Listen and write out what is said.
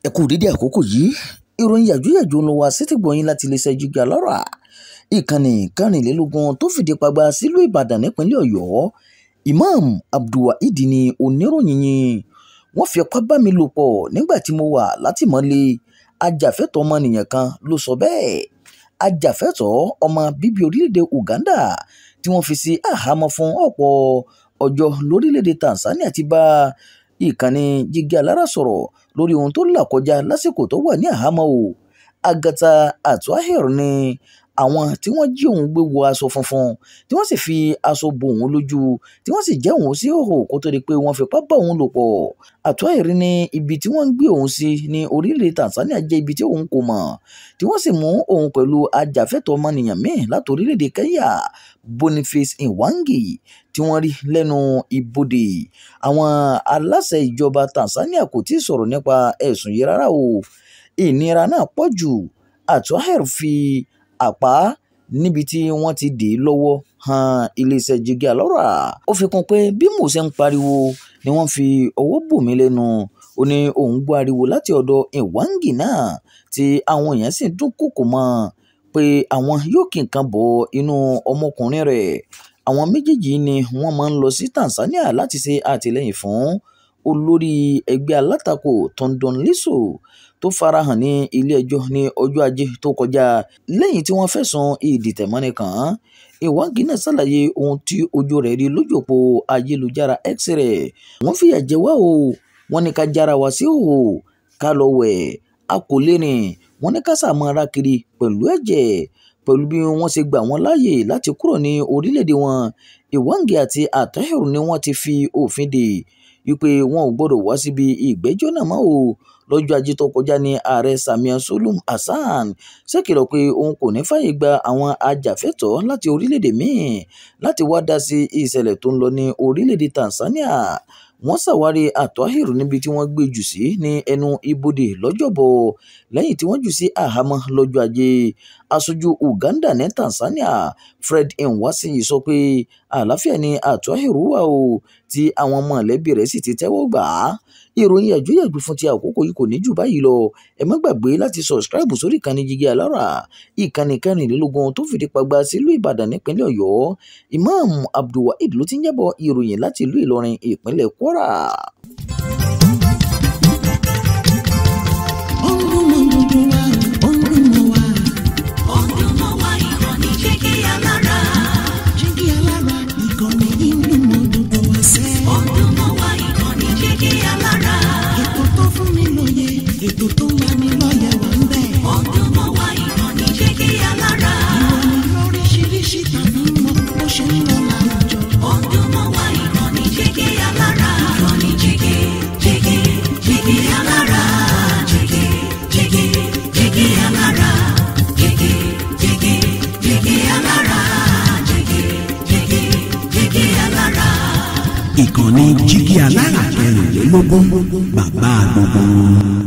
ẹ kú dédé àkókò yìí ìròyìn yàjóyàjó ló wá sétígbọ̀ọ́ yín láti iléeṣẹ́ Jígí Alárà ìkànnì kẹrìnlélógún tó fìdí pagbá sílùú Ìbàdàn nípínlẹ̀ Ọ̀yọ́. Imam Abdulwaheed ni oníròyìn yìí. Wọ́n fi ipá bá mi lò pọ̀ nígbà tí mo wà látìmọ́lé. Ajàfẹ́tọ̀ọ́ ọmọnìyàn kan ló sọ bẹ́ẹ̀. Ajàfẹ́tọ̀ọ́ ọmọ bíbí orílẹ̀-èdè Uganda tí wọ́n fi sí àhámọ́ fún ọ̀pọ̀ ọjọ́ lórílẹ̀-èdè Tanzania ti bá ìkànnì Jígí Alárà sọ̀rọ̀ lórí ohun tó là kọjá lásìkò tó wà ní àhámọ́ o. Agatha Atuhaire ni àwọn tí wọ́n jí òun gbé wọ aṣọ funfun tí wọ́n sì fi aṣọ bo òun lójú tí wọ́n sì jẹ́ òun sí òhò kó tó di pé wọ́n fipá bá òun lò pọ̀. Atuhaire ní ibi tí wọ́n ń gbé òun sí ní orílẹ̀ Tanzania jẹ́ ibi tí òun kò mọ̀ tí wọ́n sì mú òun pẹ̀lú ajàfẹ́tọ̀ọ́ ọmọnìyàn míì láti orílẹ̀-èdè Kenya, Boniface Mwangi, tí wọ́n rí lẹ́nu ibodè. Àwọn aláṣẹ ìjọba Tanzania kò tí ì sọ̀rọ̀ nípa ẹ̀sùn yìí rárá o. Ìnira náà pọ̀ jù. Atuhaire fi àpá níbi tí wọ́n ti dè é lọ́wọ́ han iléeṣẹ́ Jígí Alárà. Ó fi kún pé bí mo ṣe ń pariwo ni wọ́n fi ọwọ́ bò mí lẹ́nu. Ó ní òun gbọ́ ariwo láti ọ̀dọ̀ Mwangi náà tí àwọn èèyàn sì dúnkòokò mọ́ pé àwọn yóò kí nǹkan bọ inú ọmọkùnrin rẹ̀. Àwọn méjèèjì ni wọ́n máa ń lọ sí Tanzania láti ṣe àtìlẹ́yìn fún olórí ẹgbẹ́ alátakò Tundu Lissu tó farahàn ní ilé-ẹjọ́ ní ọjọ́ Ajé tó kọjá lẹ́yìn tí wọ́n fẹ̀sùn ìdìtẹ̀mọ́ni kàn án. Mwangi náà ṣàlàyé ohun tí ojú rẹ̀ rí lójú òpó ayélujára X rẹ̀. Wọ́n fìyà jẹ wá o, wọ́n ní ká jára wá sí òhò ká lọ wẹ̀, a kò lè rìn, wọ́n ní ká sàmọ́ra kiri pẹ̀lú ẹ̀jẹ̀ pẹ̀lú bí wọ́n ṣe gbà wọ́n láàyè láti kúrò ní orílẹ̀-èdè wọn. Mwangi àti Atuhaire ni wọ́n ti fi òfin dè wípé wọn ò gbọ́dọ̀ wá síbi ìgbẹ́jọ́ náà mọ́ o. Lọ́jọ́ Ajé tó kọjá ní ààrẹ Samia Suluhu Hassan ṣèkìlọ̀ pé òun kò ní fàyè gba àwọn ajàfẹ́tọ̀ọ́ láti orílẹ̀-èdè míì láti wá dá sí ìṣẹ̀lẹ̀ tó ń lọ ní orílẹ̀-èdè Tanzania. Wọ́n ṣàwárí Atuhaire níbi tí wọ́n gbé jù sí ní ẹnu ibodè lọ́jọ́bọ̀ lẹ́yìn tí wọ́n jù sí àhámọ́ lọ́jọ́ Ajé. Aṣojú Uganda ní Tanzania Fred Nwasi sọ pé àlàáfíà ni Atuhaire wà o tí àwọn mọ̀lẹ́bí rẹ̀ sì ti tẹ́wọ́ gbà á. Ìròyìn yàjóyàjó fún ti àkókò yìí kò ní jù báyìí lọ. Ẹ má gbàgbé láti subscribe sórí ìkànnì Jígí Alárà ìkànnì kẹrìnlélógún tó fìdí pagbá sílùú Ìbàdàn nípínlẹ̀ Ọ̀yọ́. Imam Abdulwaheed ló ti ń jábọ̀ ìròyìn láti ìlú Ìlọrin ìpínlẹ̀ Kwara. Ìkànnì Jígí Alárà kẹrìnlélógún bàbá gbogbo.